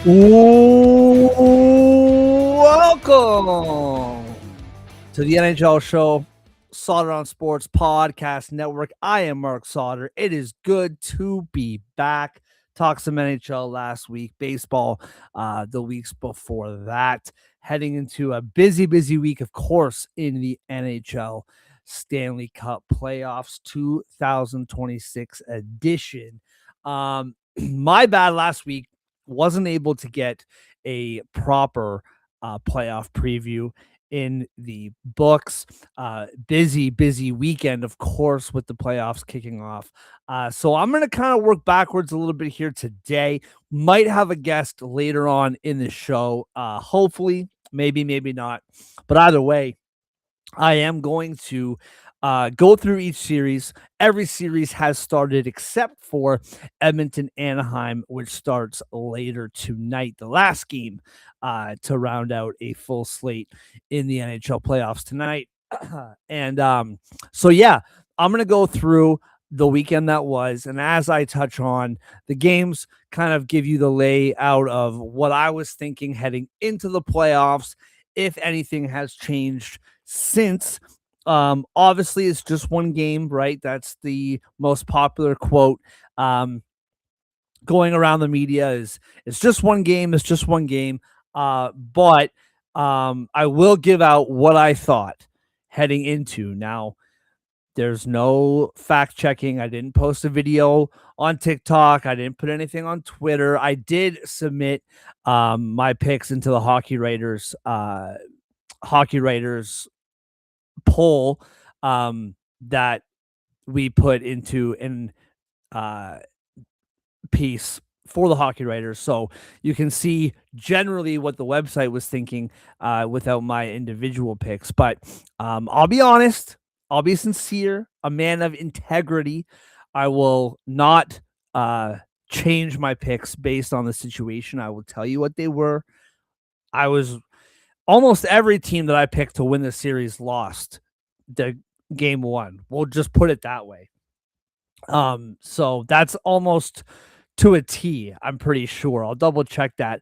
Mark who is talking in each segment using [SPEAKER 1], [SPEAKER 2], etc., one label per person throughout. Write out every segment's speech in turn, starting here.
[SPEAKER 1] Welcome to the NHL show, Sauter on Sports Podcast Network. I am Marc Sauter. It is good to be back. Talked some NHL last week, baseball the weeks before that. Heading into a busy week, of course, in the NHL Stanley Cup Playoffs 2026 edition. My bad last week. Wasn't able to get a proper playoff preview in the books. Busy weekend, of course, with the playoffs kicking off. So I'm going to kind of work backwards a little bit here today. Might have a guest later on in the show. Hopefully, maybe not. But either way, I am going to go through each series. Every series has started except for Edmonton Anaheim, which starts later tonight, the last game to round out a full slate in the NHL playoffs tonight. And so, yeah, I'm going to go through the weekend that was. And as I touch on the games, kind of give you the layout of what I was thinking heading into the playoffs, if anything has changed since. Obviously it's just one game, right? That's the most popular quote going around the media is it's just one game, but I will give out what I thought heading into. Now, there's no fact checking. I didn't post a video on TikTok. I didn't put anything on Twitter. I did submit my picks into the Hockey Writers poll that we put into an piece for the Hockey Writers, so you can see generally what the website was thinking without my individual picks. But I'll be honest, I'll be sincere, a man of integrity. I will not change my picks based on the situation. I will tell you what they were. I was almost every team that I picked to win the series lost the game one. We'll just put it that way. So that's almost to a T, I'm pretty sure. I'll double check that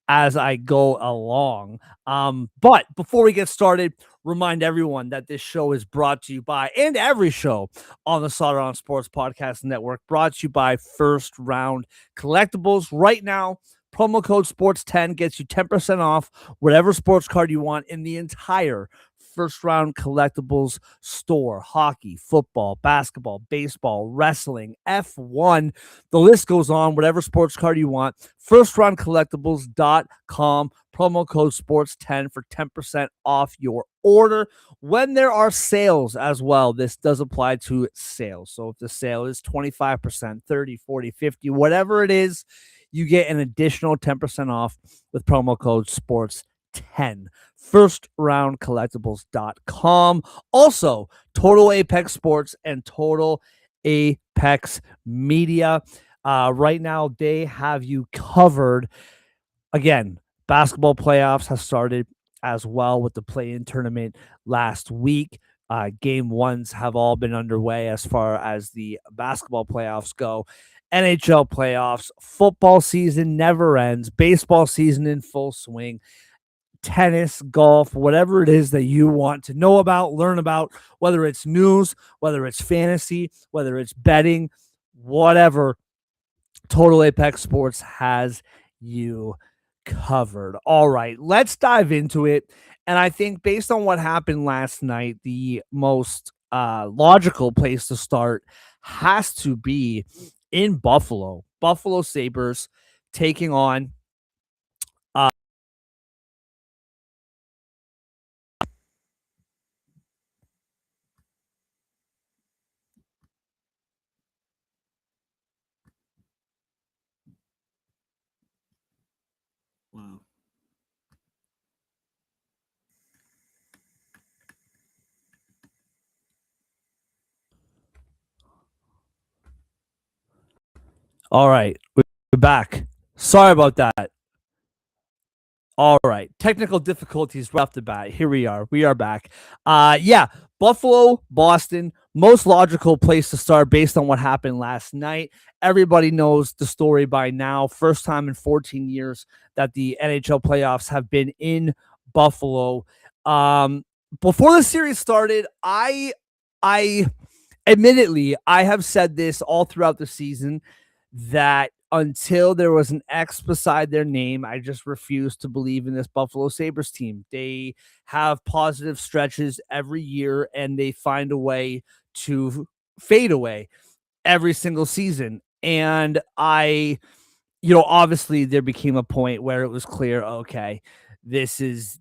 [SPEAKER 1] as I go along. But before we get started, remind everyone that this show is brought to you by, and every show on the Sauter on Sports Podcast Network, brought to you by First Round Collectibles. Right now, promo code SPORTS10 gets you 10% off whatever sports card you want in the entire First Round Collectibles store. Hockey, football, basketball, baseball, wrestling, F1. The list goes on. Whatever sports card you want. FirstRoundCollectibles.com. Promo code SPORTS10 for 10% off your order. When there are sales as well, this does apply to sales. So if the sale is 25%, 30, 40, 50, whatever it is, you get an additional 10% off with promo code SPORTS10. FirstRoundCollectibles.com. Also, Total Apex Sports and Total Apex Media. Right now, they have you covered. Again, basketball playoffs has started as well with the play-in tournament last week. Game ones have all been underway as far as the basketball playoffs go. NHL playoffs, football season never ends, baseball season in full swing. Tennis, golf, whatever it is that you want to know about, learn about, whether it's news, whether it's fantasy, whether it's betting, whatever, Total Apex Sports has you covered. All right, let's dive into it. And I think based on what happened last night, the most logical place to start has to be in Buffalo. Buffalo Sabres taking on wow. All right, we're back. Sorry about that. All right, technical difficulties right off the bat. Here we are. We are back. Yeah, Buffalo, Boston. most logical place to start based on what happened last night. Everybody knows the story by now. First time in 14 years that the NHL playoffs have been in Buffalo. Um, Before the series started, I admittedly, I have said this all throughout the season that until there was an X beside their name, I just refuse to believe in this Buffalo Sabres team. They have positive stretches every year and they find a way to fade away every single season. And obviously there became a point where it was clear, okay, this is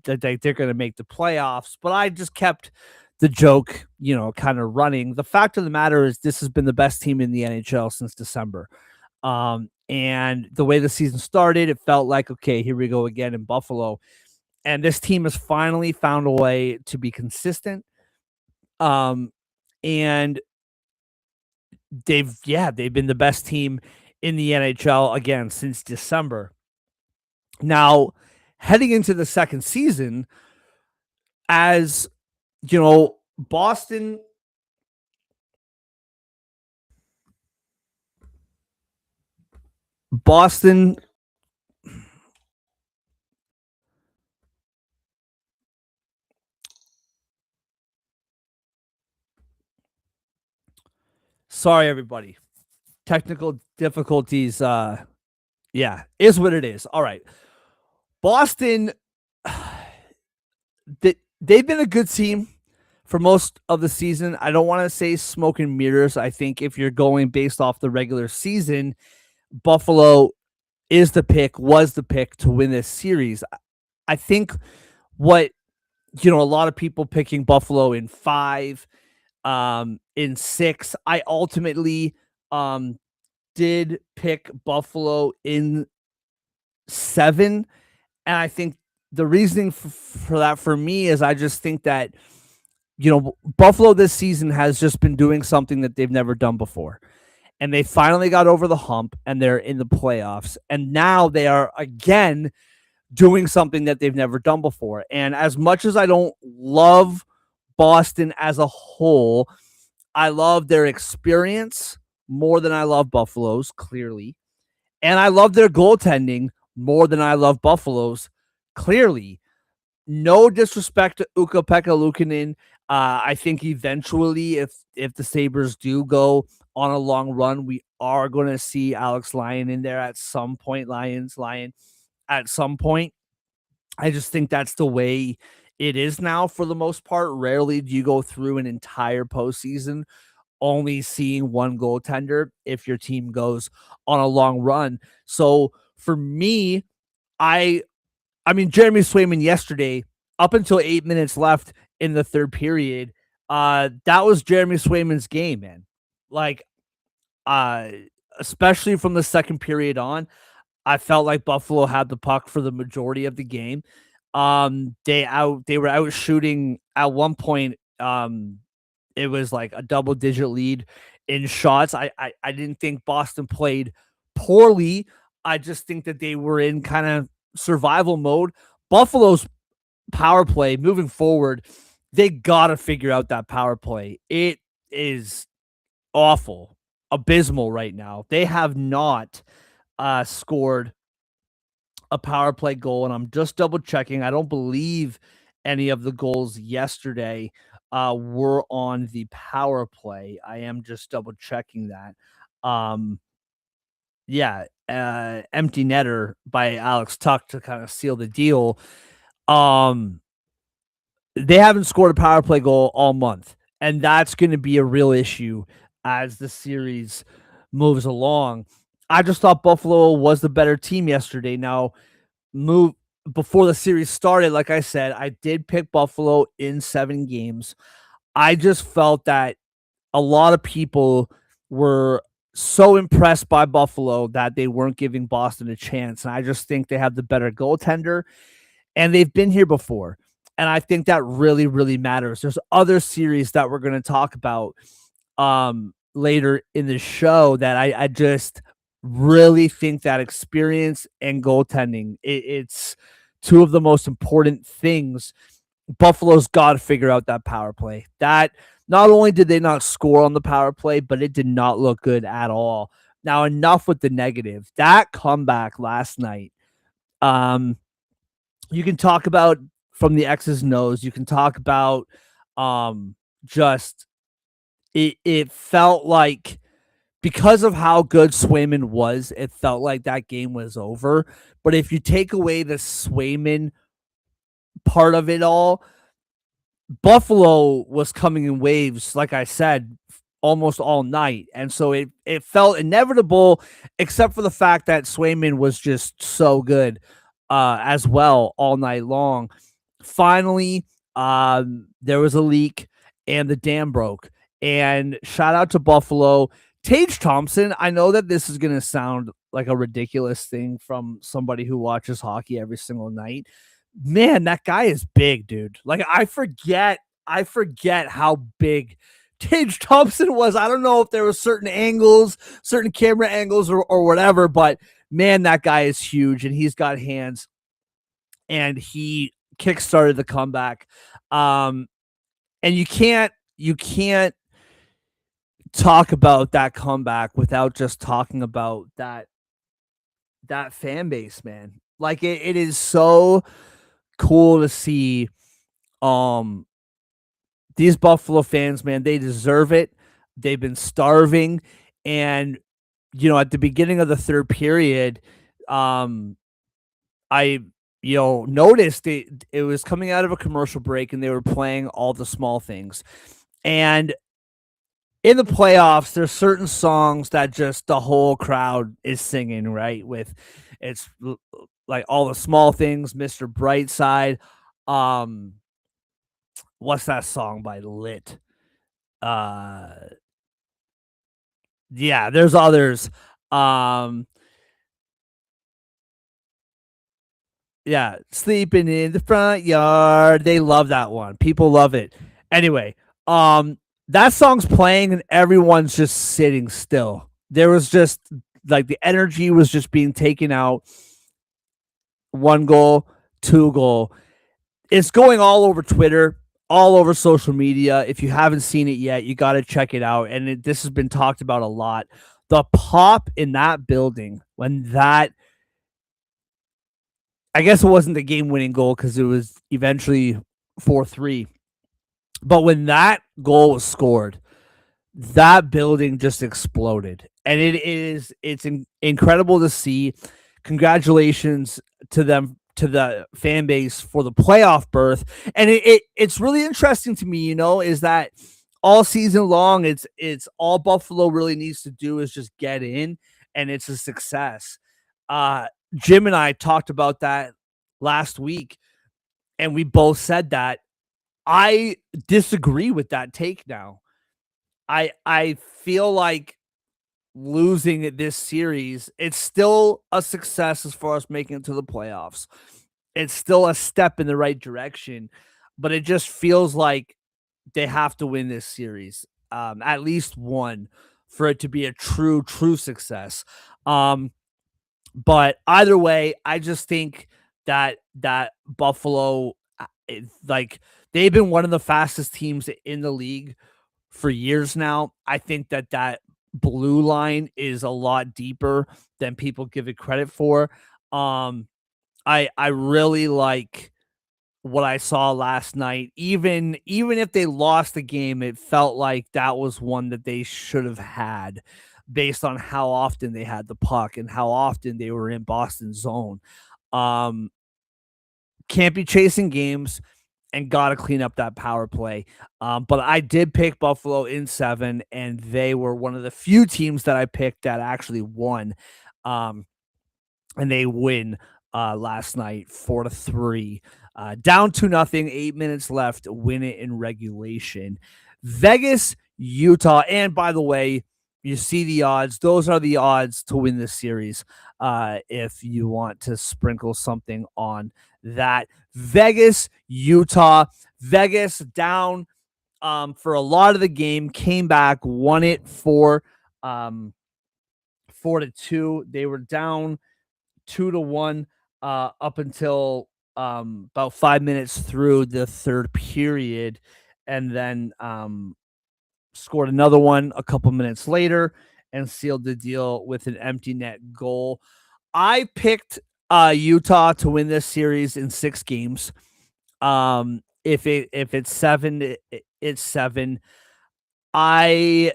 [SPEAKER 1] they're going to make the playoffs. But I just kept the joke, kind of running. The fact of the matter is, this has been the best team in the NHL since December. And the way the season started, it felt like, okay, here we go again in Buffalo. And this team has finally found a way to be consistent. Um, and they've been the best team in the NHL again since December. Now, heading into the second season, as you know, Boston. Sorry, everybody. Technical difficulties. Yeah, is what it is. All right, Boston. They've been a good team for most of the season. I don't want to say smoke and mirrors. I think if you're going based off the regular season, Buffalo was the pick to win this series. I think what a lot of people picking Buffalo in 5, in 6. I ultimately did pick Buffalo in 7, and I think the reasoning for that for me is I just think that Buffalo this season has just been doing something that they've never done before. And they finally got over the hump and they're in the playoffs. And now they are again doing something that they've never done before. And as much as I don't love Boston as a whole, I love their experience more than I love Buffalo's, clearly. And I love their goaltending more than I love Buffalo's, clearly. No disrespect to Ukko-Pekka Luukkonen. I think eventually, if the Sabres do go on a long run, we are going to see Alex Lyon in there at some point. Lion at some point. I just think that's the way it is now for the most part. Rarely do you go through an entire postseason only seeing one goaltender if your team goes on a long run. So for me, I I mean, Jeremy Swayman yesterday, up until 8 minutes left in the third period, that was Jeremy Swayman's game, man. Like, uh, especially from the second period on, I felt like Buffalo had the puck for the majority of the game. They were out shooting at one point. It was like a double digit lead in shots. I didn't think Boston played poorly. I just think that they were in kind of survival mode. Buffalo's power play moving forward, they got to figure out that power play. It is awful, abysmal right now. They have not scored a power play goal, and I'm just double checking. I don't believe any of the goals yesterday were on the power play. I am just double checking that. Um, yeah, empty netter by Alex Tuck to kind of seal the deal. Um, they haven't scored a power play goal all month, and that's going to be a real issue as the series moves along. I just thought Buffalo was the better team yesterday. Now, move before the series started, like I said, I did pick Buffalo in 7 games. I just felt that a lot of people were so impressed by Buffalo that they weren't giving Boston a chance. And I just think they have the better goaltender and they've been here before. And I think that really, really matters. There's other series that we're going to talk about later in the show that I just really think that experience and goaltending, it's two of the most important things. Buffalo's got to figure out that power play. That Not only did they not score on the power play, but it did not look good at all. Now, enough with the negative. That comeback last night, um, you can talk about from the X's and O's. You can talk about just it felt like because of how good Swayman was, it felt like that game was over. But if you take away the Swayman part of it all, Buffalo was coming in waves, like I said, almost all night. And so it felt inevitable, except for the fact that Swayman was just so good as well all night long. Finally, there was a leak and the dam broke. And shout out to Buffalo. Tage Thompson, I know that this is going to sound like a ridiculous thing from somebody who watches hockey every single night. Man, that guy is big, dude. Like I forget how big Tage Thompson was. I don't know if there were certain angles, certain camera angles or whatever, but man, that guy is huge and he's got hands and he kickstarted the comeback. And you can't talk about that comeback without just talking about that fan base, man. Like it is so cool to see um these Buffalo fans, man. They deserve it. They've been starving, and at the beginning of the third period, um I noticed it was coming out of a commercial break and they were playing All the Small Things. And in the playoffs, there's certain songs that just the whole crowd is singing, right? It's like All the Small Things, Mr. Brightside. Um, what's that song by Lit? Uh, yeah, there's others. Um, yeah, Sleeping in the Front Yard. They love that one. People love it. Anyway, that song's playing and everyone's just sitting still. There was just like the energy was just being taken out. One goal, two goal. It's going all over Twitter, all over social media. If you haven't seen it yet, you got to check it out. And this has been talked about a lot. The pop in that building when I guess it wasn't the game winning goal because it was eventually 4-3. But when that goal was scored, that building just exploded. And it's incredible to see. Congratulations to them, to the fan base for the playoff berth. And it's really interesting to me, is that all season long, it's all Buffalo really needs to do is just get in, and it's a success. Jim and I talked about that last week, and we both said that. I disagree with that take now. I feel like losing this series, it's still a success as far as making it to the playoffs. It's still a step in the right direction, but it just feels like they have to win this series, at least one, for it to be a true success. Um, but either way, I just think that Buffalo, like they've been one of the fastest teams in the league for years now. I think that blue line is a lot deeper than people give it credit for. Um, I really like what I saw last night. Even if they lost the game, it felt like that was one that they should have had based on how often they had the puck and how often they were in Boston's zone. Um, can't be chasing games and got to clean up that power play. But I did pick Buffalo in 7, and they were one of the few teams that I picked that actually won. Um, and they win last night 4-3. Down 2-0, 8 minutes left, win it in regulation. Vegas, Utah. And by the way, you see the odds. Those are the odds to win this series. If you want to sprinkle something on that. Vegas, Utah. Vegas down for a lot of the game, came back, won it 4-2. They were down 2-1 up until about 5 minutes through the third period, and then scored another one a couple minutes later and sealed the deal with an empty net goal. I picked Utah to win this series in 6 games. If it's 7, it's 7. I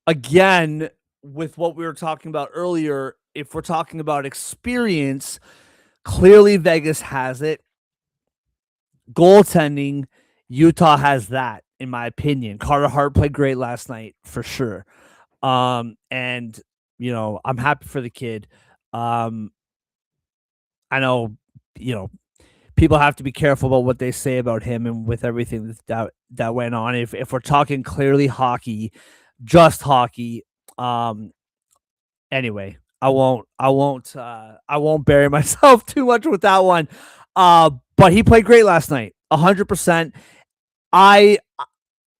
[SPEAKER 1] again, with what we were talking about earlier, if we're talking about experience, clearly Vegas has it. Goaltending, Utah has that, in my opinion. Carter Hart played great last night for sure. And I'm happy for the kid. I know, people have to be careful about what they say about him and with everything that went on. If we're talking clearly hockey, just hockey, anyway, I won't bury myself too much with that one. But he played great last night, 100%. I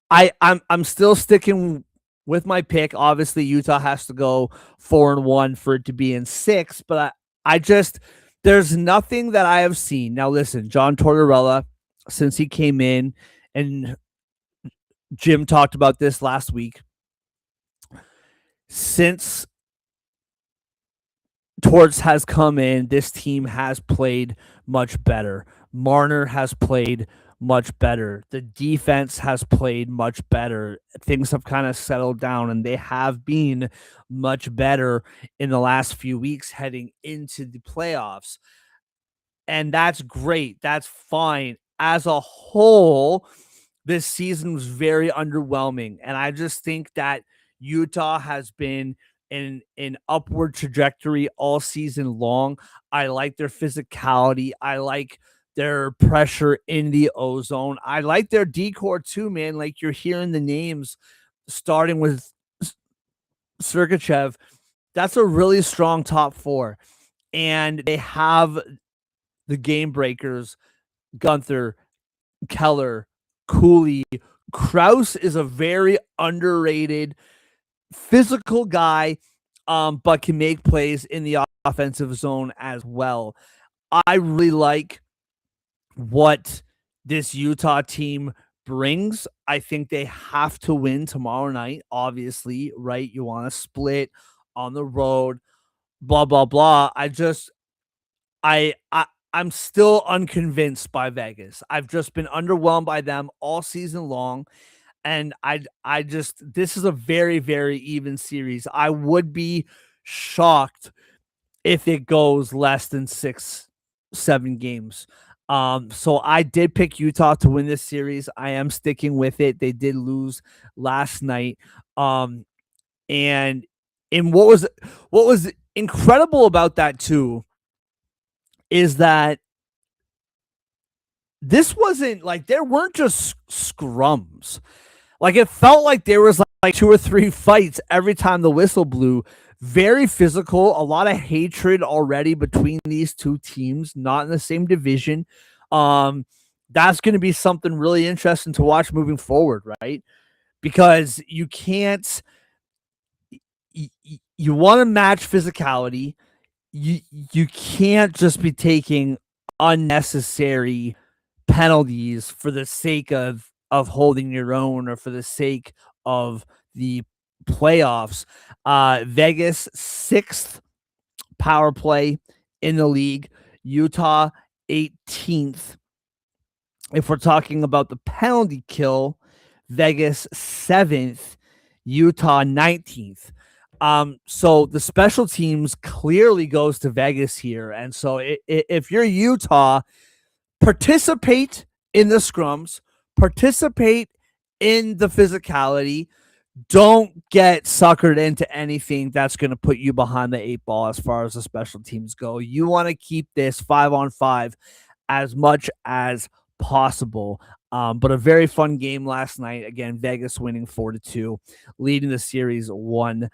[SPEAKER 1] I'm still sticking with my pick. Obviously, Utah has to go 4-1 for it to be in 6, but I just there's nothing that I have seen. Now, listen, John Tortorella, since he came in, and Jim talked about this last week, since Torts has come in, this team has played much better. Marner has played much better. The defense has played much better. Things have kind of settled down, and they have been much better in the last few weeks heading into the playoffs. And that's great. That's fine. As a whole, this season was very underwhelming. And I just think that Utah has been in an upward trajectory all season long. I like their physicality. I like their pressure in the ozone. I like their decor too, man. Like, you're hearing the names starting with Sergachev. That's a really strong top 4. And they have the game breakers, Gunther, Keller, Cooley. Krause is a very underrated physical guy, but can make plays in the offensive zone as well. I really like what this Utah team brings. I think they have to win tomorrow night, obviously, right? You want to split on the road, blah, blah, blah. I'm still unconvinced by Vegas. I've just been underwhelmed by them all season long. And I just this is a very, very even series. I would be shocked if it goes less than 6-7 games. So I did pick Utah to win this series. I am sticking with it. They did lose last night. And what was incredible about that too is that this wasn't like there weren't just scrums. Like, it felt like there was like 2 or 3 fights every time the whistle blew. Very physical, a lot of hatred already between these two teams, not in the same division. That's going to be something really interesting to watch moving forward, right? Because you can't you want to match physicality. You can't just be taking unnecessary penalties for the sake of holding your own or for the sake of the playoffs. Vegas 6th power play in the league, Utah 18th. If we're talking about the penalty kill, Vegas 7th, Utah 19th. So the special teams clearly goes to Vegas here. And so if you're Utah, participate in the scrums, participate in the physicality. Don't get suckered into anything that's going to put you behind the 8 ball as far as the special teams go. You want to keep this 5-on-5 as much as possible. But a very fun game last night. Again, Vegas winning 4-2, leading the series 1-0.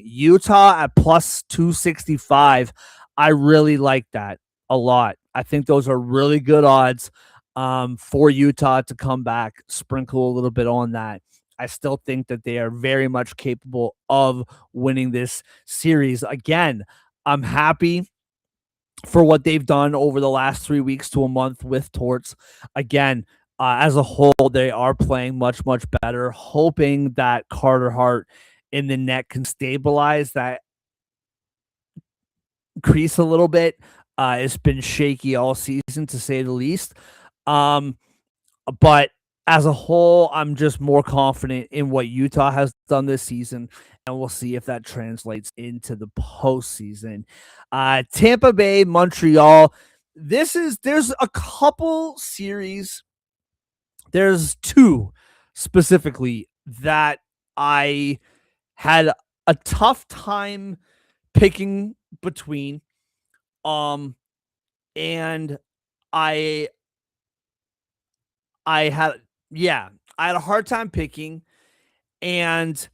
[SPEAKER 1] Utah at plus 265. I really like that a lot. I think those are really good odds for Utah to come back, sprinkle a little bit on that. I still think that they are very much capable of winning this series. Again, I'm happy for what they've done over the last 3 weeks to a month with Torts. Again, As a whole, they are playing much, much better, hoping that Carter Hart in the net can stabilize that crease a little bit. It's been shaky all season, to say the least. Um, but as a whole, I'm just more confident in what Utah has done this season, and we'll see if that translates into the postseason. Tampa Bay, Montreal. There's a couple series. There's two specifically that I had a tough time picking between. Um, and I I had yeah, I had a hard time picking, and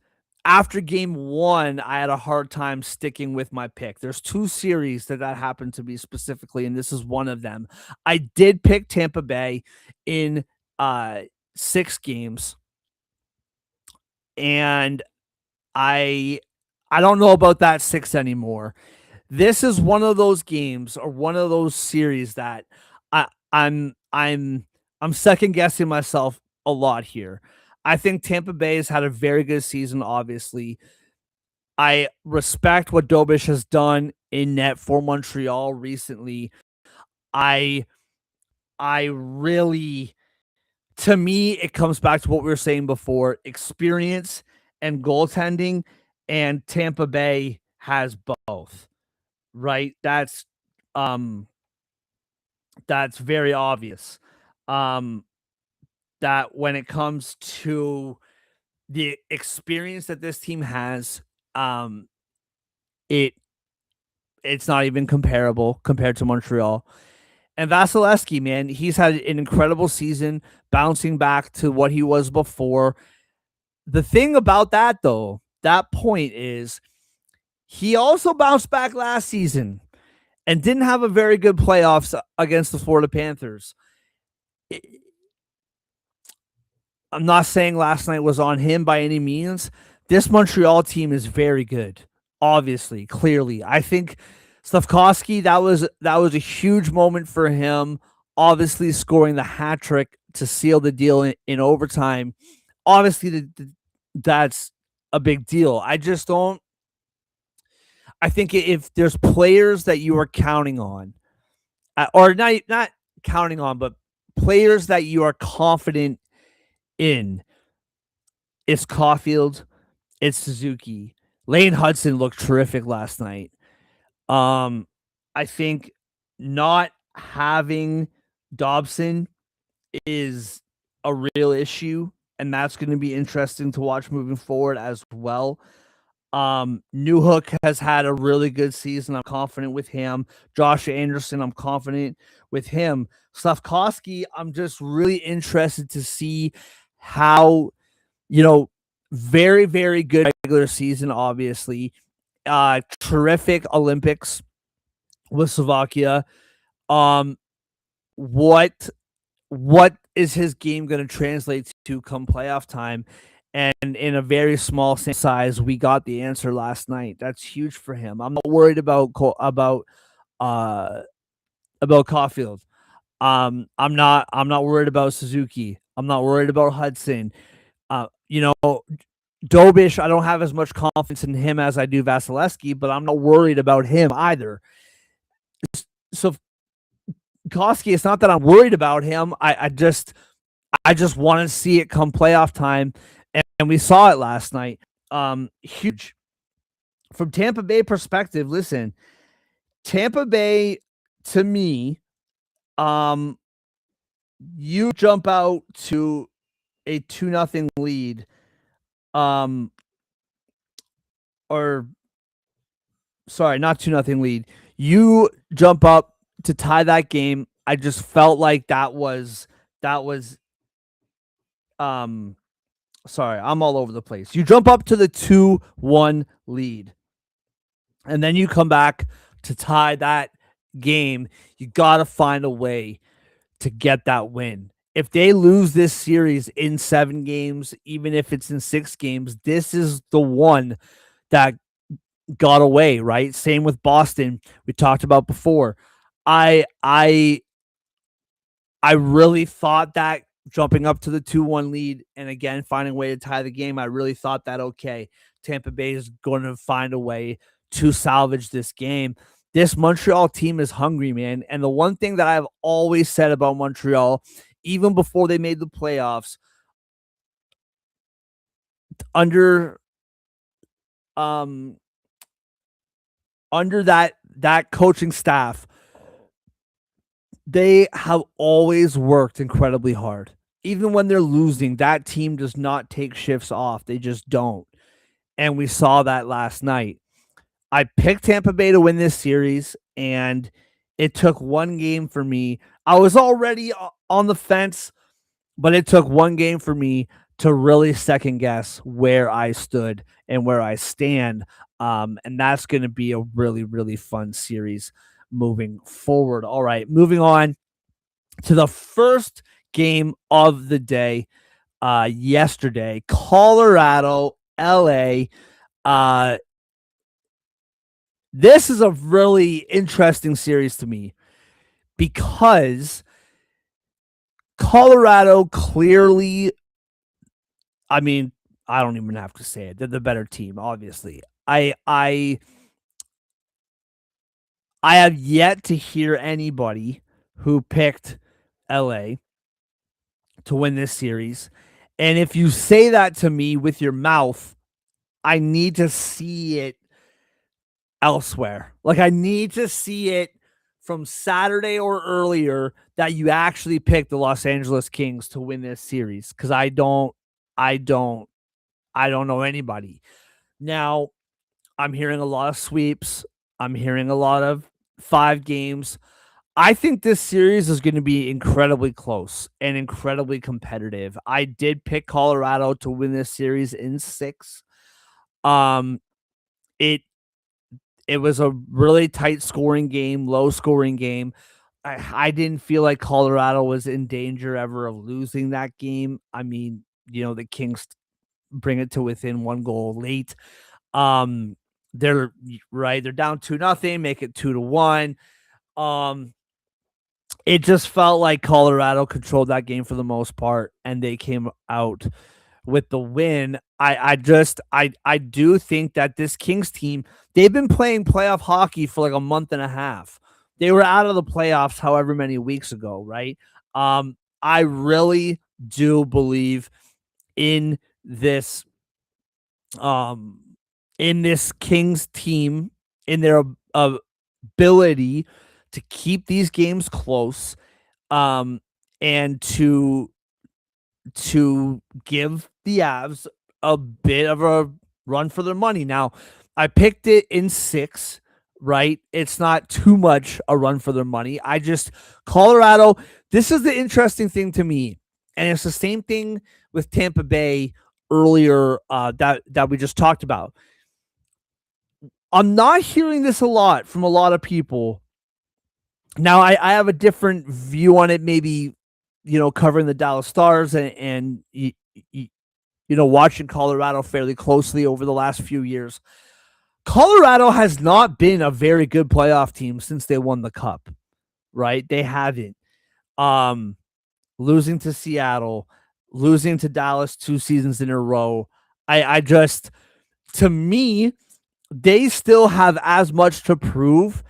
[SPEAKER 1] after game 1, I had a hard time sticking with my pick. There's 2 series that happened to me specifically, and this is one of them. I did pick Tampa Bay in, uh, 6 games, and I I don't know about that 6 anymore. This is one of those games or one of those series that I I'm I'm I'm second guessing myself a lot here. I think Tampa Bay has had a very good season, obviously. I respect what Dobish has done in net for Montreal recently. I I really to me it comes back to what we were saying before, experience and goaltending, and Tampa Bay has both, right? Um that's very obvious. Um, that when it comes to the experience that this team has, um, it it's not even comparable compared to Montreal. And Vasilevsky, man, he's had an incredible season, bouncing back to what he was before. The thing about that, though, that point is he also bounced back last season and didn't have a very good playoffs against the Florida Panthers. I'm not saying last night was on him by any means. This Montreal team is very good. Obviously, clearly. I think Slavkovsky, that was a huge moment for him. Obviously, scoring the hat trick to seal the deal in overtime. Obviously, that's a big deal. I just don't. I think if there's players that you are counting on, or not counting on, but players that you are confident in, it's Caulfield, it's Suzuki. Lane Hudson looked terrific last night. I think not having Dobson is a real issue, and that's going to be interesting to watch moving forward as well. Newhook has had a really good season. I'm confident with him. Josh Anderson, I'm confident with him. Slavkovsky, I'm just really interested to see how, you know, very, very good regular season, obviously. Terrific Olympics with Slovakia. Um, what what is his game going to translate to come playoff time? And in a very small size, we got the answer last night. That's huge for him. I'm not worried uh about Caulfield. I'm not worried about Suzuki. I'm not worried about Hudson. You know, Dobish, I don't have as much confidence in him as I do Vasilevsky, but I'm not worried about him either. So Koski, it's not that I'm worried about him. I just want to see it come playoff time, and we saw it last night. Huge from Tampa Bay perspective. Listen, Tampa Bay to me, um, you jump out to a 2-0 lead, um, or sorry, not 2-0 lead. You jump up to tie that game. I just felt like that was sorry, I'm all over the place. You jump up to the 2-1 lead, and then you come back to tie that game. You got to find a way to get that win. If they lose this series in 7 games, even if it's in 6 games, this is the one that got away, right? Same with Boston. We talked about before. I I I really thought that jumping up to the 2-1 lead and again finding a way to tie the game. I really thought that, okay, Tampa Bay is going to find a way to salvage this game. This Montreal team is hungry, man. And the one thing that I've always said about Montreal, even before they made the playoffs, under um under that coaching staff, they have always worked incredibly hard. Even when they're losing, that team does not take shifts off. They just don't. And we saw that last night. I picked Tampa Bay to win this series, and it took one game for me. I was already on the fence, but it took one game for me to really second guess where I stood and where I stand. And that's going to be a really, really fun series moving forward. All right, moving on to the first game of the day yesterday, Colorado, LA. This is a really interesting series to me because Colorado clearly, I mean, I don't even have to say it. They're the better team, obviously. I have yet to hear anybody who picked LA to win this series. And if you say that to me with your mouth, I need to see it elsewhere. Like, I need to see it from Saturday or earlier that you actually picked the Los Angeles Kings to win this series, because I don't know anybody. Now, I'm hearing a lot of sweeps. I'm hearing a lot of 5 games. I think this series is going to be incredibly close and incredibly competitive. I did pick Colorado to win this series in 6. Um, it it was a really tight scoring game, low scoring game. I didn't feel like Colorado was in danger ever of losing that game. I mean, the Kings bring it to within 1 goal late. They're right. They're down 2-0, make it 2-1. It just felt like Colorado controlled that game for the most part, and they came out with the win. I do think that this Kings team, they've been playing playoff hockey for like a month and a half. They were out of the playoffs however many weeks ago, right? I really do believe in this Kings team, in their ability to keep these games close, and to give the Avs a bit of a run for their money. Now, I picked it in 6, right? It's not too much a run for their money. Colorado, this is the interesting thing to me. And it's the same thing with Tampa Bay earlier that we just talked about. I'm not hearing this a lot from a lot of people. Now, I have a different view on it, maybe, covering the Dallas Stars and watching Colorado fairly closely over the last few years. Colorado has not been a very good playoff team since they won the Cup, right? They haven't. Losing to Seattle, losing to Dallas 2 seasons in a row. To me, they still have as much to prove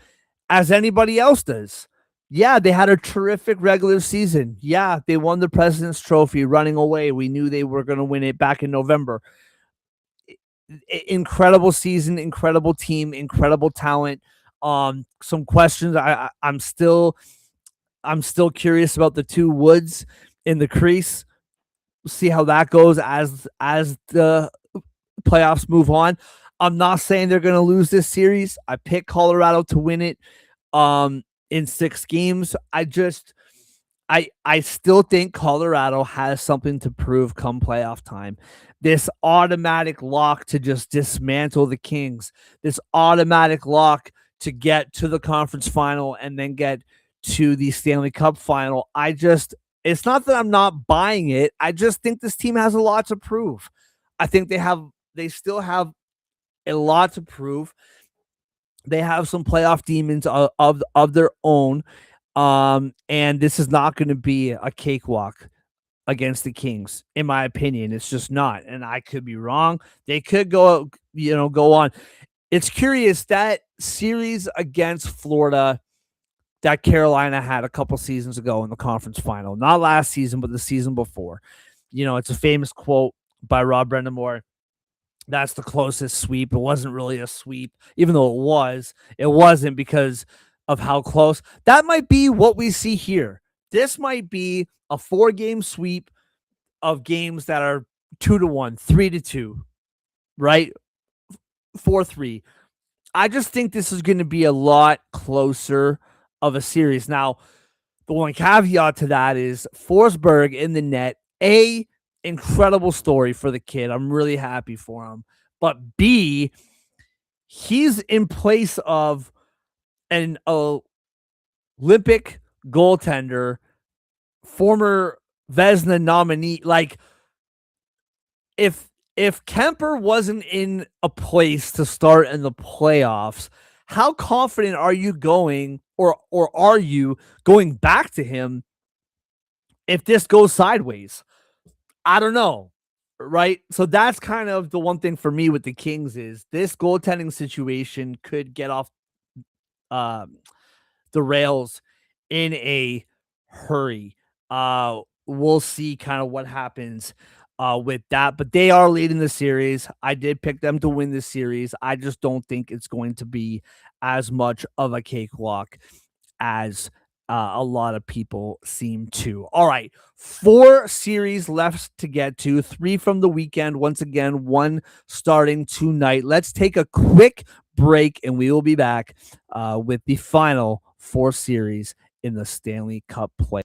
[SPEAKER 1] as anybody else does. Yeah, they had a terrific regular season. Yeah, they won the President's Trophy running away. We knew they were going to win it back in November. Incredible season, incredible team, incredible talent. Some questions. I'm still curious about the 2 Woods in the crease. See how that goes as the playoffs move on. I'm not saying they're going to lose this series. I picked Colorado to win it in 6 games. I still think Colorado has something to prove come playoff time. This automatic lock to just dismantle the Kings, this automatic lock to get to the conference final and then get to the Stanley Cup final. It's not that I'm not buying it. I just think this team has a lot to prove. I think they still have a lot to prove. They have some playoff demons of their own. And this is not going to be a cakewalk against the Kings, in my opinion. It's just not. And I could be wrong. They could go on. It's curious that series against Florida that Carolina had a couple seasons ago in the conference final, not last season, but the season before. It's a famous quote by Rob Brendamore. That's the closest sweep. It wasn't really a sweep, even though it was. It wasn't because of how close. That might be what we see here. This might be a 4-game sweep of games that are 2-1, 3-2, right? 4-3. I just think this is going to be a lot closer of a series. Now, the one caveat to that is Forsberg in the net. A, incredible story for the kid. I'm really happy for him. But B, he's in place of an Olympic goaltender, former Vezina nominee. Like, if Kemper wasn't in a place to start in the playoffs, how confident are you going, or are you going back to him if this goes sideways? I don't know, right? So that's kind of the one thing for me with the Kings is this goaltending situation could get off the rails in a hurry. We'll see kind of what happens with that, but they are leading the series. I did pick them to win this series. I just don't think it's going to be as much of a cakewalk as a lot of people seem to. All right, 4 series left to get to, 3 from the weekend. Once again, 1 starting tonight. Let's take a quick break, and we will be back with the final 4 series in the Stanley Cup Playoffs.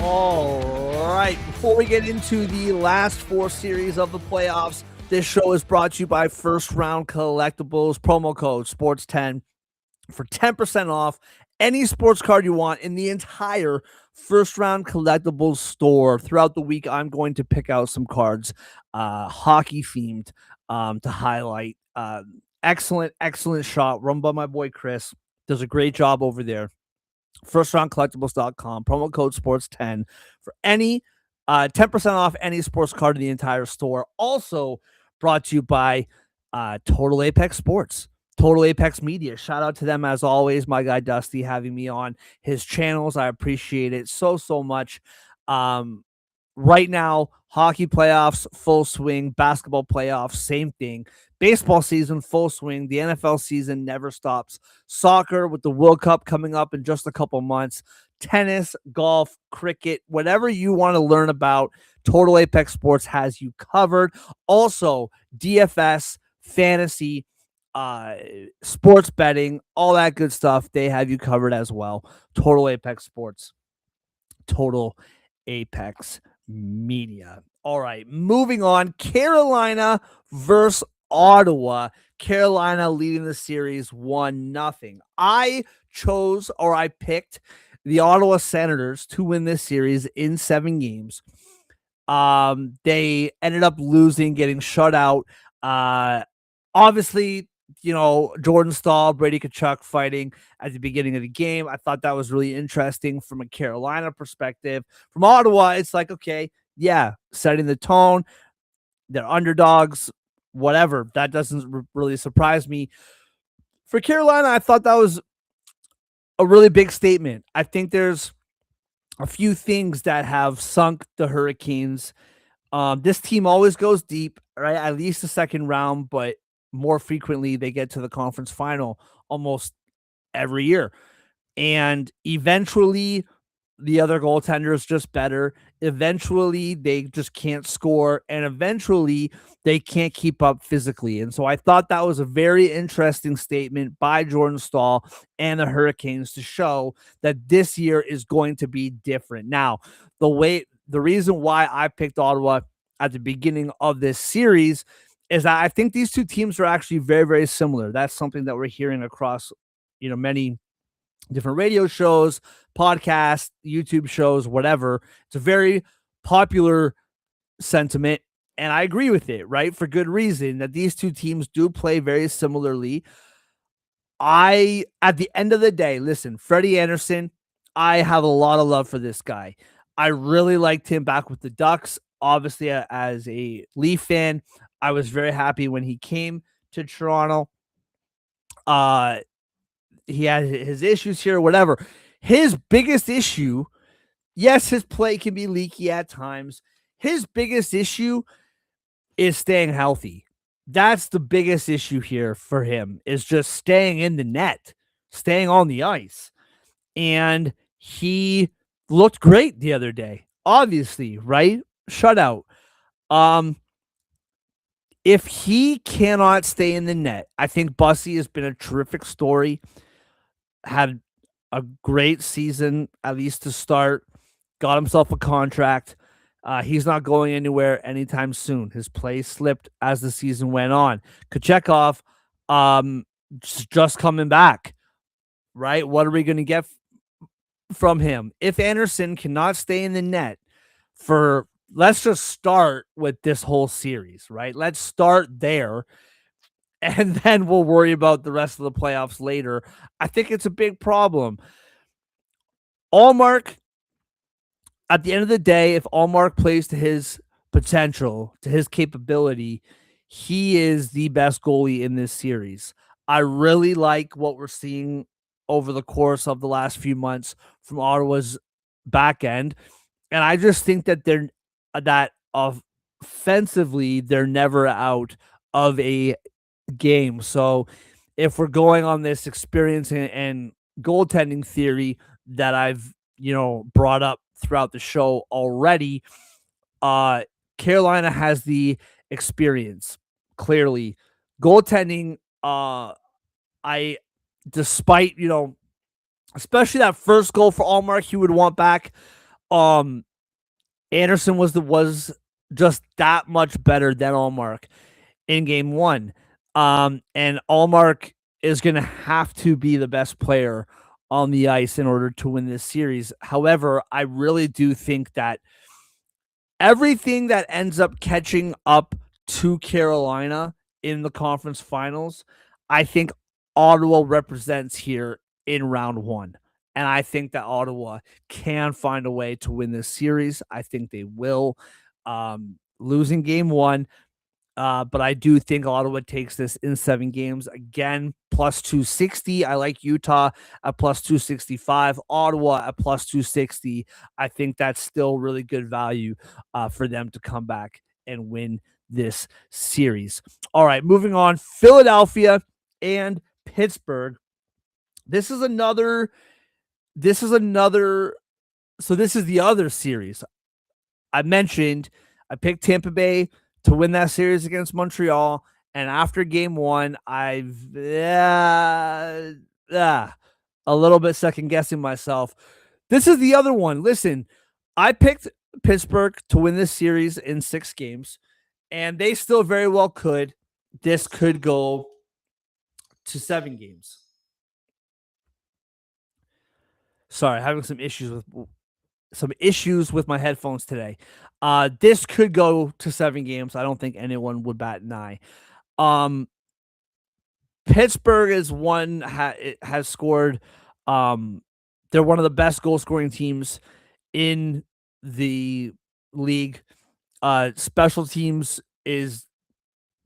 [SPEAKER 1] All right. Before we get into the last 4 series of the playoffs, this show is brought to you by First Round Collectibles. Promo code SPORTS10 for 10% off any sports card you want in the entire First Round Collectibles store. Throughout the week, I'm going to pick out some cards, hockey themed, to highlight. Excellent shot run by my boy Chris. Does a great job over there. FirstRoundCollectibles.com, promo code SPORTS10 for any 10% off any sports card in the entire store. Also brought to you by Total Apex Sports, Total Apex Media. Shout out to them as always. My guy Dusty having me on his channels. I appreciate it so much. Right now, hockey playoffs, full swing. Basketball playoffs, same thing. Baseball season, full swing. The NFL season never stops. Soccer with the World Cup coming up in just a couple months. Tennis, golf, cricket, whatever you want to learn about, Total Apex Sports has you covered. Also, DFS, fantasy, sports betting, all that good stuff. They have you covered as well. Total Apex Sports, Total Apex Media. All right, moving on. Carolina versus Ottawa. Carolina leading the series 1-0. I picked the Ottawa Senators to win this series in 7 games. They ended up losing, getting shut out. Obviously, Jordan Staal, Brady Tkachuk fighting at the beginning of the game. I thought that was really interesting from a Carolina perspective. From Ottawa, it's like, okay, yeah, setting the tone. They're underdogs, whatever. That doesn't really surprise me. For Carolina, I thought that was a really big statement. I think there's a few things that have sunk the Hurricanes. This team always goes deep, right? At least the second round, but more frequently they get to the conference final almost every year. And eventually the other goaltender is just better. Eventually, they just can't score, and eventually, they can't keep up physically. And so, I thought that was a very interesting statement by Jordan Stahl and the Hurricanes to show that this year is going to be different. Now, the reason why I picked Ottawa at the beginning of this series is that I think these two teams are actually very, very similar. That's something that we're hearing across, many different radio shows, podcasts, YouTube shows, whatever. It's a very popular sentiment. And I agree with it, right? For good reason that these two teams do play very similarly. At the end of the day, listen, Freddie Anderson, I have a lot of love for this guy. I really liked him back with the Ducks. Obviously, as a Leaf fan, I was very happy when he came to Toronto. Uh, he had his issues here, whatever. His biggest issue, yes, his play can be leaky at times. His biggest issue is staying healthy. That's the biggest issue here for him, is just staying in the net, staying on the ice. And he looked great the other day. Obviously, right? Shutout. Um, if he cannot stay in the net, I think Bussy has been a terrific story. Had a great season, at least to start. Got himself a contract. He's not going anywhere anytime soon. His play slipped as the season went on. Kochetkov, just coming back, right? What are we going to get from him? If Anderson cannot stay in the net for, let's just start with this whole series, right? Let's start there, and then we'll worry about the rest of the playoffs later. I think it's a big problem. Allmark, at the end of the day, if Allmark plays to his potential, to his capability, he is the best goalie in this series. I really like what we're seeing over the course of the last few months from Ottawa's back end. And I just think that that offensively, they're never out of a game. So if we're going on this experience and goaltending theory that I've, brought up throughout the show already, uh Carolina has the experience. Clearly, goaltending, I despite, especially that first goal for Allmark, he would want back. Um Anderson was just that much better than Allmark in game one. And Allmark is going to have to be the best player on the ice in order to win this series. However, I really do think that everything that ends up catching up to Carolina in the conference finals, I think Ottawa represents here in round one. And I think that Ottawa can find a way to win this series. I think they will. Losing game one, but I do think Ottawa takes this in 7 games. Again, plus 260. I like Utah at plus 265. Ottawa at plus 260. I think that's still really good value for them to come back and win this series. All right, moving on. Philadelphia and Pittsburgh. This is another. This is another. So this is the other series. I mentioned I picked Tampa Bay to win that series against Montreal. And after game one, I've a little bit second guessing myself. This is the other one. Listen, I picked Pittsburgh to win this series in 6 games, and they still very well could. This could go to 7 games. Sorry, having some issues with my headphones today. This could go to 7 games. I don't think anyone would bat an eye. Pittsburgh is one has scored. They're one of the best goal scoring teams in the league. Special teams is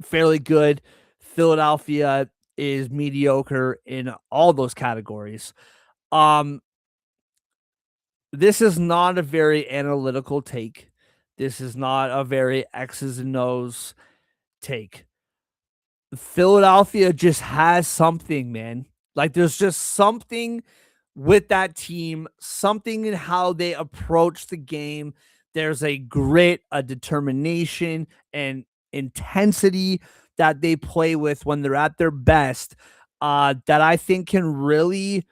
[SPEAKER 1] fairly good. Philadelphia is mediocre in all those categories. Um, this is not a very analytical take. This is not a very X's and O's take. Philadelphia just has something, man. Like there's just something with that team, something in how they approach the game. There's a grit, a determination, and intensity that they play with when they're at their best, that I think can really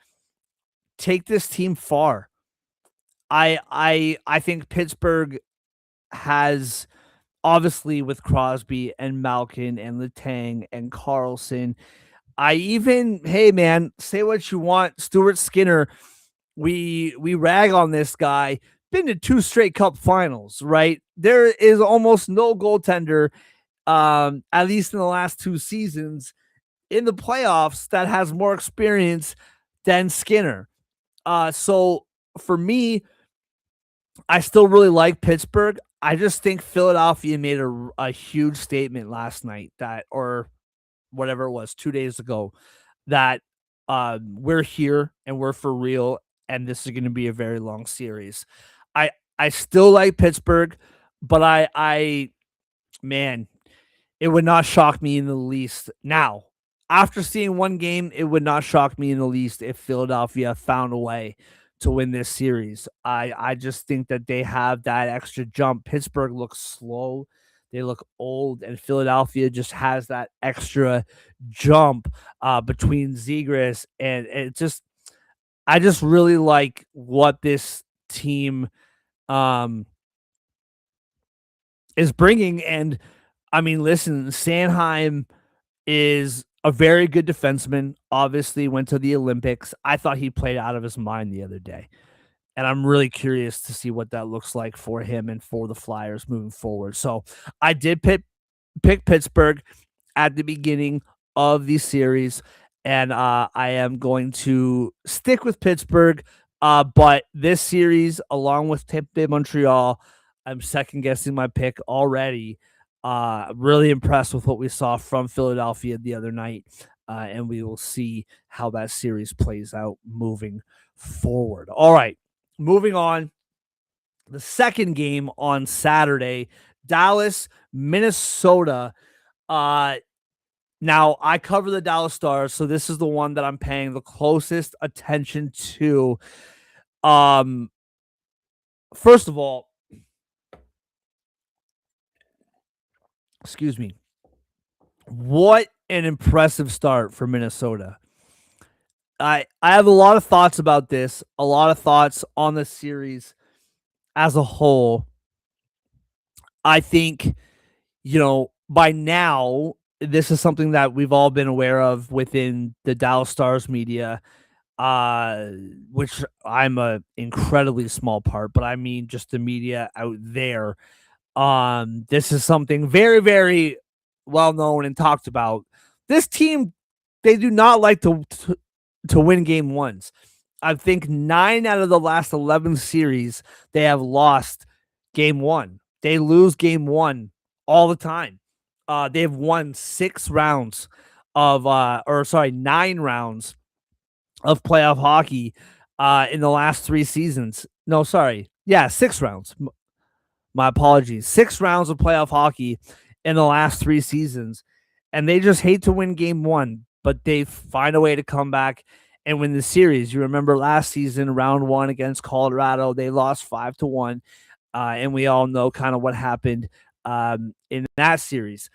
[SPEAKER 1] take this team far. I think Pittsburgh has, obviously, with Crosby and Malkin and Letang and Carlson. Hey man, say what you want, Stuart Skinner. We rag on this guy. Been to 2 straight cup finals, right? There is almost no goaltender, at least in the last 2 seasons in the playoffs, that has more experience than Skinner. So for me, I still really like Pittsburgh. I just think Philadelphia made a huge statement last night, that, or whatever it was, 2 days ago, that we're here and we're for real, and this is going to be a very long series. I I still like Pittsburgh, but I man, it would not shock me in the least. Now, after seeing one game, it would not shock me in the least if Philadelphia found a way to win this series. I just think that they have that extra jump. Pittsburgh looks slow. They look old, and Philadelphia just has that extra jump between Zegras, and I just really like what this team um, is bringing. And I mean, listen, Sanheim is a very good defenseman. Obviously, went to the Olympics. I thought he played out of his mind the other day, and I'm really curious to see what that looks like for him and for the Flyers moving forward. So I did pick Pittsburgh at the beginning of the series, and I am going to stick with Pittsburgh. But this series, along with Tampa Bay Montreal, I'm second guessing my pick already. Really impressed with what we saw from Philadelphia the other night, and we will see how that series plays out moving forward. All right, moving on. The second game on Saturday, Dallas, Minnesota. Uh, Now I cover the Dallas Stars, so this is the one that I'm paying the closest attention to. Um, First of all, excuse me. What an impressive start for Minnesota. I have a lot of thoughts about this, a lot of thoughts on the series as a whole. I think, by now, this is something that we've all been aware of within the Dallas Stars media, uh, which I'm a incredibly small part, but I mean just the media out there. This is something very, very well known and talked about. This team, they do not like to win game ones. I think 9 out of the last 11 series they have lost game one. They lose game one all the time. They've won 9 rounds of playoff hockey in the last 3 seasons. No, sorry. Yeah, 6 rounds. My apologies. 6 rounds of playoff hockey in the last 3 seasons. And they just hate to win game one, but they find a way to come back and win the series. You remember last season, round one against Colorado, they lost 5-1. And we all know kind of what happened in that series.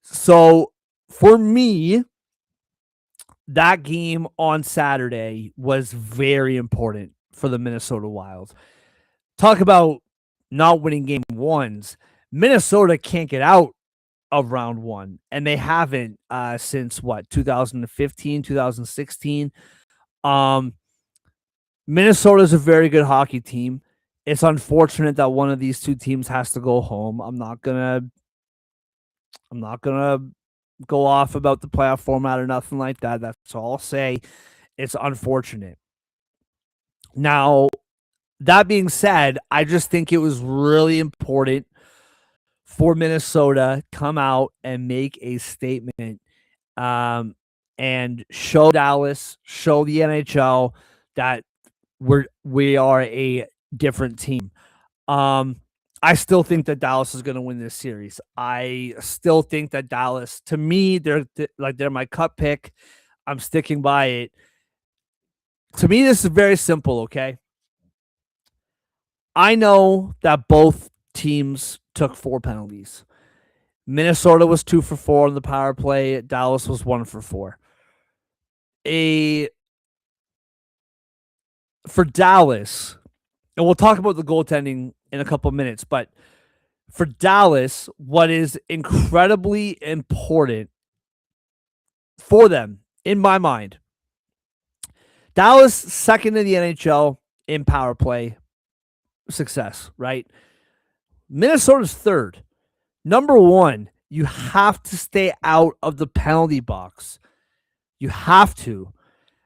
[SPEAKER 1] So for me, that game on Saturday was very important for the Minnesota Wild. Talk about not winning game ones. Minnesota can't get out of round one, and they haven't since 2015, 2016. Um, Minnesota's a very good hockey team. It's unfortunate that one of these two teams has to go home. I'm not gonna go off about the playoff format or nothing like that. That's all I'll say. It's unfortunate. Now, that being said, I just think it was really important for Minnesota come out and make a statement. and show Dallas, show the NHL that we are a different team. Um, I still think that Dallas is going to win this series. I still think that Dallas, to me, they're my cut pick. I'm sticking by it. To me, this is very simple. Okay, I know that both teams took 4 penalties. Minnesota was 2 for 4 on the power play. Dallas was 1 for 4. For Dallas, and we'll talk about the goaltending in a couple of minutes, but for Dallas, what is incredibly important for them, in my mind, Dallas second in the NHL in power play success, right? Minnesota's third. Number one, you have to stay out of the penalty box. You have to.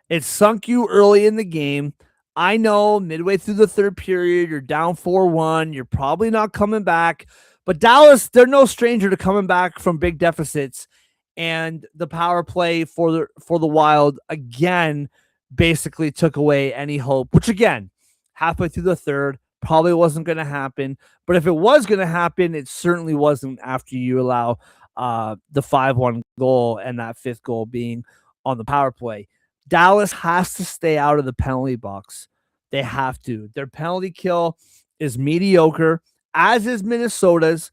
[SPEAKER 1] It sunk you early in the game. I know midway through the third period, you're down 4-1. You're probably not coming back. But Dallas, they're no stranger to coming back from big deficits. And the power play for the Wild, again, basically took away any hope, which, again, halfway through the third, probably wasn't going to happen. But if it was going to happen, it certainly wasn't after you allow the 5-1 goal and that fifth goal being on the power play. Dallas has to stay out of the penalty box. They have to. Their penalty kill is mediocre, as is Minnesota's,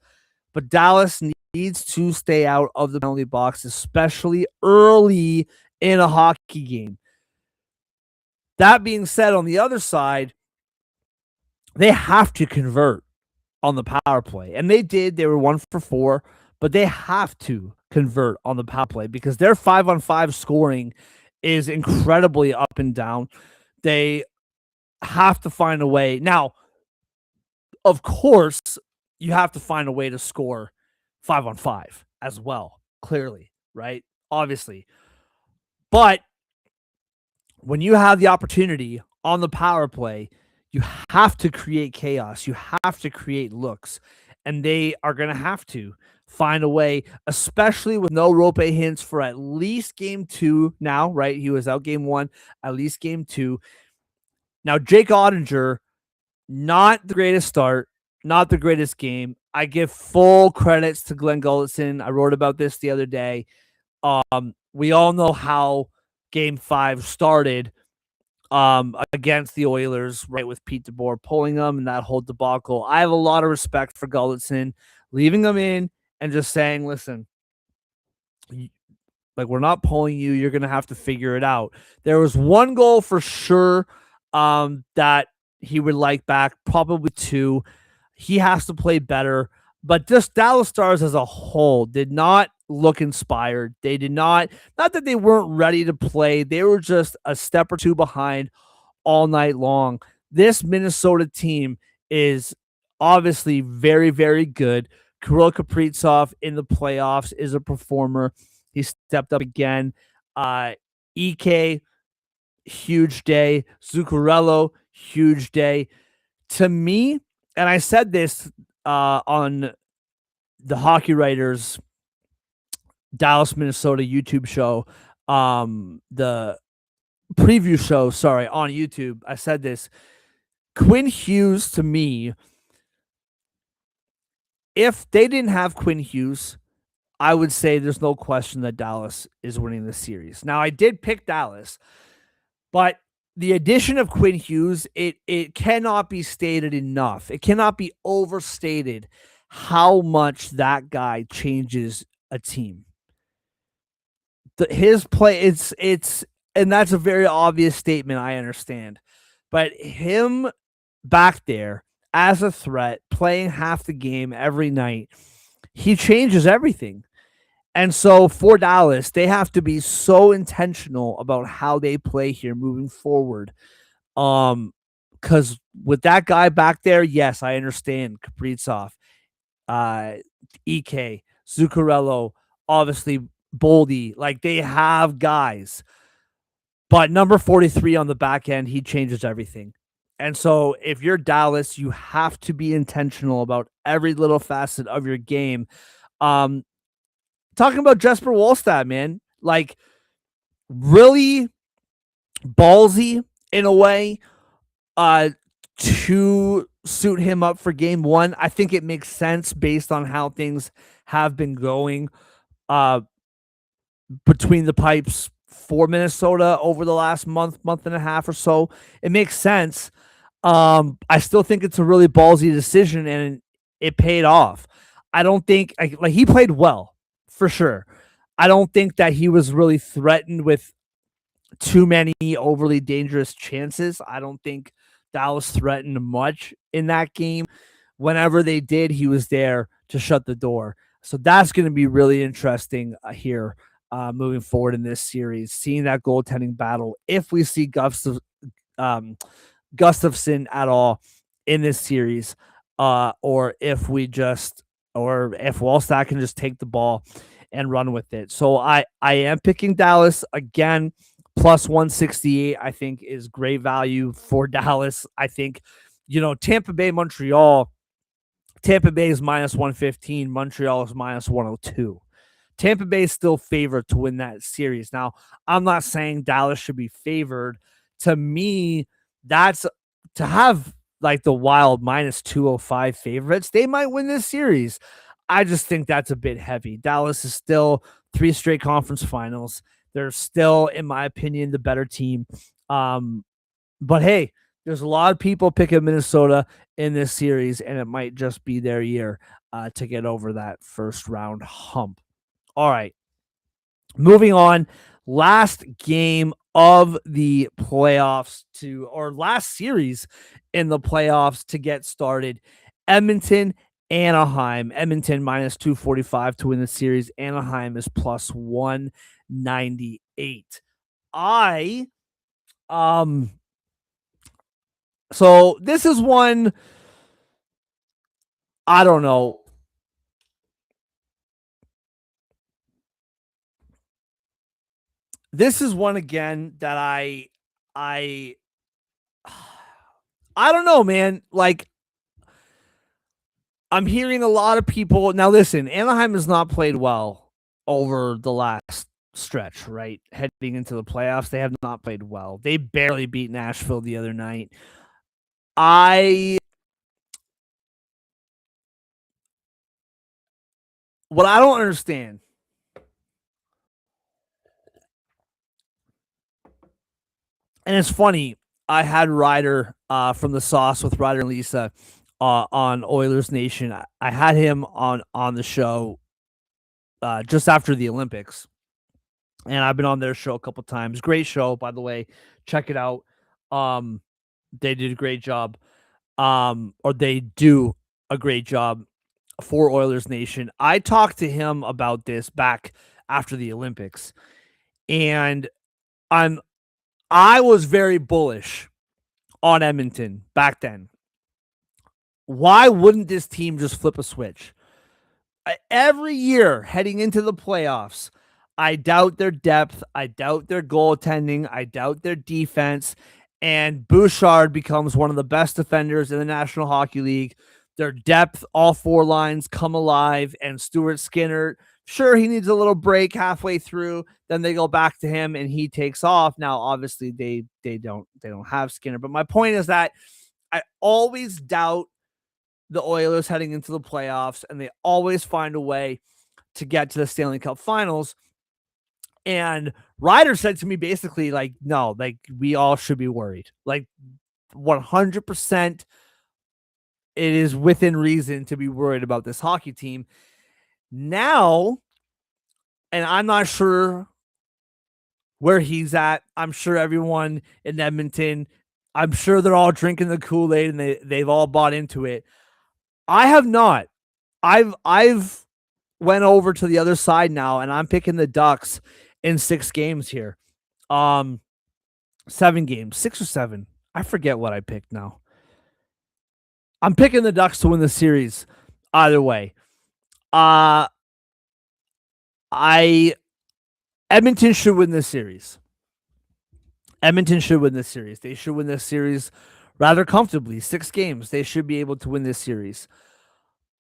[SPEAKER 1] but Dallas needs to stay out of the penalty box, especially early in a hockey game. That being said, on the other side, they have to convert on the power play. And they did. They were 1 for 4, but they have to convert on the power play because their 5-on-5 scoring is incredibly up and down. They have to find a way. Now, of course, you have to find a way to score 5-on-5 as well, clearly, right? Obviously. But when you have the opportunity on the power play, you have to create chaos. You have to create looks. And they are going to have to find a way, especially with no Rope hints for at least game 2 now, right? He was out game 1, at least game 2. Now, Jake Ottinger, not the greatest start, not the greatest game. I give full credits to Glenn Gulletson. I wrote about this the other day. We all know how game 5 started against the Oilers, right, with Pete DeBoer pulling them and that whole debacle. I have a lot of respect for Gulletson, leaving them in and just saying, listen, like, we're not pulling you. You're going to have to figure it out. There was one goal for sure that he would like back, probably 2. He has to play better. But just Dallas Stars as a whole did not look inspired. They did not that they weren't ready to play. They were just a step or 2 behind all night long. This Minnesota team is obviously very, very good. Kirill Kaprizov in the playoffs is a performer. He stepped up again. EK, huge day. Zuccarello, huge day. To me, and I said this on the Hockey Writers Dallas, Minnesota YouTube show, the preview show, on YouTube. I said this. Quinn Hughes, to me, if they didn't have Quinn Hughes, I would say there's no question that Dallas is winning this series. Now, I did pick Dallas, but the addition of Quinn Hughes, it cannot be stated enough. It cannot be overstated how much that guy changes a team. His play, it's and that's a very obvious statement, I understand. But him back there as a threat, playing half the game every night, he changes everything. And so for Dallas, they have to be so intentional about how they play here moving forward. Because with that guy back there, yes, I understand Kaprizov, EK, Zuccarello, obviously Boldy, like they have guys. But number 43 on the back end, he changes everything. And so if you're Dallas, you have to be intentional about every little facet of your game. Talking about Jesper Wallstedt, man, like really ballsy in a way uh, to suit him up for game one. I think it makes sense based on how things have been going uh, between the pipes for Minnesota over the last month and a half or so. It makes sense. I still think it's a really ballsy decision, and it paid off. I don't think like he played well for sure. I don't think that he was really threatened with too many overly dangerous chances. I don't think Dallas threatened much in that game. Whenever they did, he was there to shut the door. So that's going to be really interesting here moving forward in this series, seeing that goaltending battle. If we see um, Gustafson at all in this series, or if we just, or if Wallstack can just take the ball and run with it. So I am picking Dallas again. Plus 168, I think, is great value for Dallas. I think, Tampa Bay, Montreal. Tampa Bay is minus 115. Montreal is minus 102. Tampa Bay is still favored to win that series. Now, I'm not saying Dallas should be favored. To me, that's to have like the Wild minus 205 favorites. They might win this series. I just think that's a bit heavy. Dallas is still 3 straight conference finals. They're still, in my opinion, the better team. But hey, there's a lot of people picking Minnesota in this series, and it might just be their year to get over that first round hump. All right. Moving on. Last game of the playoffs or last series in the playoffs to get started. Edmonton, Anaheim. Edmonton minus 245 to win the series. Anaheim is plus 198. So this is one, I don't know. This is one again that I don't know, man. Like, I'm hearing a lot of people now. Listen, Anaheim has not played well over the last stretch, right? Heading into the playoffs, they have not played well. They barely beat Nashville the other night. What I don't understand, and it's funny, I had Ryder from the S.O.S with Ryder and Lisa on Oilers Nation. I had him on the show just after the Olympics, and I've been on their show a couple times. Great show, by the way. Check it out. They did a great job, or they do a great job for Oilers Nation. I talked to him about this back after the Olympics, and I was very bullish on Edmonton back then. Why wouldn't this team just flip a switch? Every year heading into the playoffs, I doubt their depth. I doubt their goaltending. I doubt their defense. And Bouchard becomes one of the best defenders in the National Hockey League. Their depth, all 4 lines come alive. And Stuart Skinner, sure, he needs a little break halfway through. Then they go back to him and he takes off. Now, obviously, they don't have Skinner. But my point is that I always doubt the Oilers heading into the playoffs, and they always find a way to get to the Stanley Cup Finals. And Ryder said to me basically, like, no, like, we all should be worried. Like, 100% it is within reason to be worried about this hockey team. Now, and I'm not sure where he's at. I'm sure everyone in Edmonton, I'm sure they're all drinking the Kool-Aid and they've all bought into it. I have not. I've went over to the other side now, and I'm picking the Ducks in 6 games here. 7 games, 6 or 7. I forget what I picked now. I'm picking the Ducks to win the series either way. Edmonton should win this series. Edmonton should win this series. They should win this series rather comfortably. 6 games. They should be able to win this series.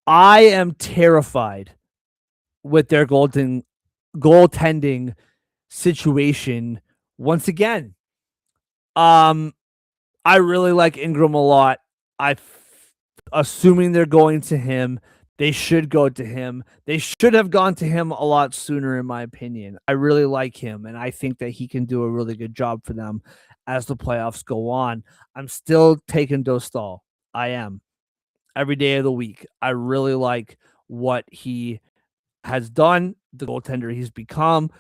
[SPEAKER 1] I am terrified with their goaltending situation once again. I really like Ingram a lot. Assuming they're going to him, they should go to him. They should have gone to him a lot sooner, in my opinion. I really like him, and I think that he can do a really good job for them as the playoffs go on. I'm still taking Dostal. I am every day of the week. I really like what he has done, the goaltender he's become.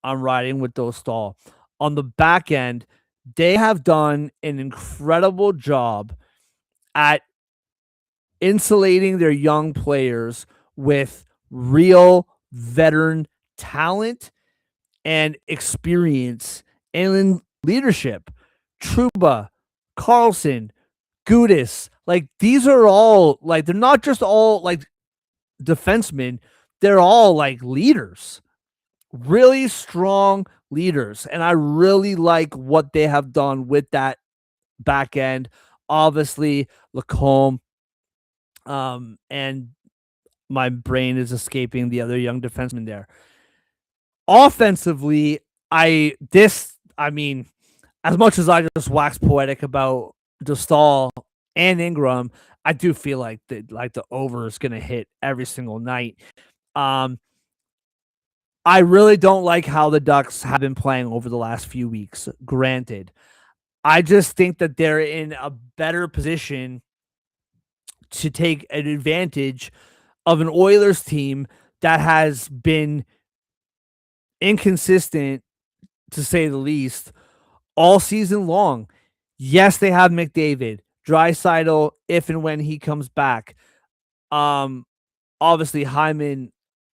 [SPEAKER 1] I'm riding with Dostal. On the back end, they have done an incredible job at insulating their young players with real veteran talent and experience and leadership. Truba, Carlson, Gudis, like these are all like they're not just all like defensemen, they're all like leaders. Really strong leaders. And I really like what they have done with that back end. Obviously, Lacombe, and my brain is escaping the other young defenseman there. Offensively, I mean, as much as I just wax poetic about Dostal and Ingram, I do feel like the over is gonna hit every single night. Um, I really don't like how the Ducks have been playing over the last few weeks. Granted, I just think that they're in a better position to take an advantage of an Oilers team that has been inconsistent, to say the least, all season long. Yes, they have McDavid, Draisaitl, if and when he comes back. Um, Obviously Hyman,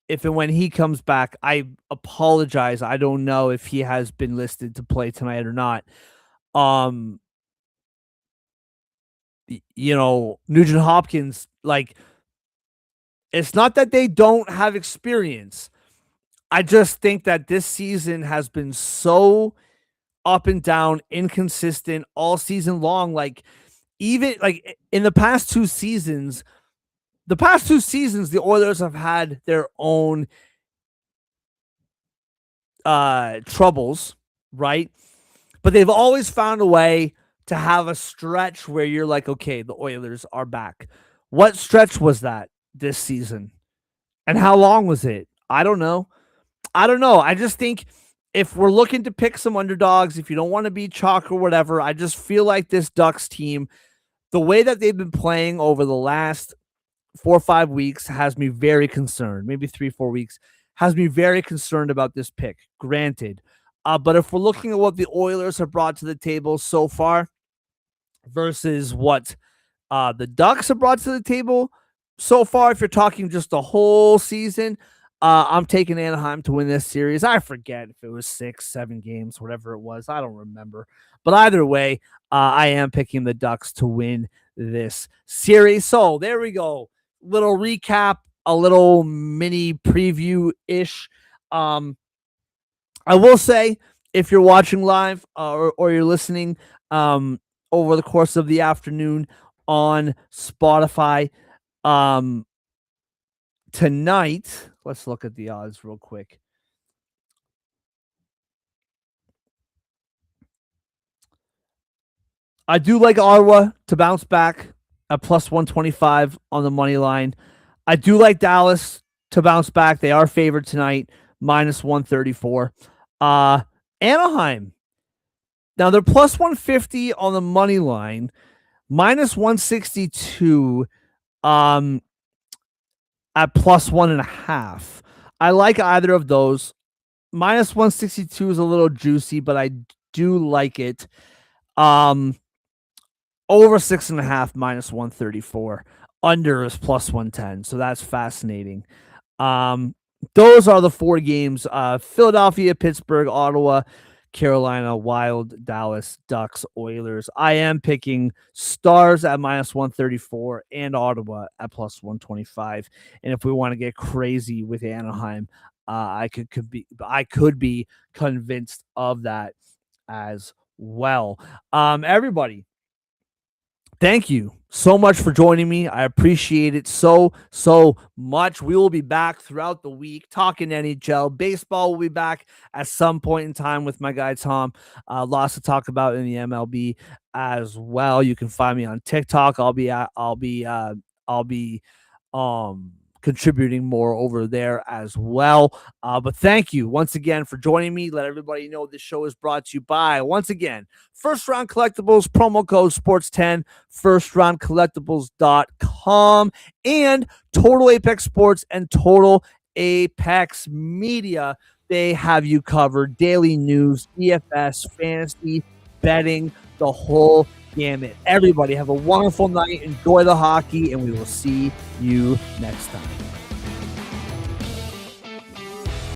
[SPEAKER 1] if and when he comes back. I apologize. I don't know if he has been listed to play tonight or not. Um, Nugent Hopkins, like it's not that they don't have experience. I just think that this season has been so up and down, inconsistent all season long. Like even like in the past two seasons, the Oilers have had their own troubles, right? But they've always found a way to have a stretch where you're like, okay, the Oilers are back. What stretch was that this season? And how long was it? I don't know. I just think if we're looking to pick some underdogs, if you don't want to be chalk or whatever, I just feel like this Ducks team, the way that they've been playing over the last 4 or 5 weeks has me very concerned. Maybe 3 or 4 weeks has me very concerned about this pick. Granted, but if we're looking at what the Oilers have brought to the table so far versus what the Ducks have brought to the table so far, if you're talking just the whole season, I'm taking Anaheim to win this series. I forget if it was 6, 7 games, whatever it was. I don't remember. But either way, I am picking the Ducks to win this series. So there we go. Little recap, a little mini preview ish. I will say, if you're watching live or you're listening over the course of the afternoon on Spotify, um, tonight, let's look at the odds real quick. I do like Ottawa to bounce back at plus 125 on the money line. I do like Dallas to bounce back. They are favored tonight, minus 134. Anaheim. Now they're plus 150 on the money line, minus 162 at plus 1.5. I like either of those. Minus 162 is a little juicy, but I do like it. Over 6.5, minus 134. Under is plus 110. So that's fascinating. Those are the 4 games: Philadelphia, Pittsburgh, Ottawa, Carolina, Wild, Dallas, Ducks, Oilers. I am picking Stars at minus 134 and Ottawa at plus 125. And if we want to get crazy with Anaheim, I could be convinced of that as well. Everybody, Thank you so much for joining me. I appreciate it so much. We will be back throughout the week talking NHL. Baseball will be back at some point in time with my guy Tom. Lots to talk about in the MLB as well. You can find me on TikTok. I'll be contributing more over there as well. But thank you once again for joining me. Let everybody know this show is brought to you by, once again, First Round Collectibles, promo code sports10, first roundcollectibles.com, and Total Apex Sports and Total Apex Media. They have you covered. Daily news, DFS, fantasy, betting, the whole gamut. Everybody have a wonderful night. Enjoy the hockey, and we will see you next time.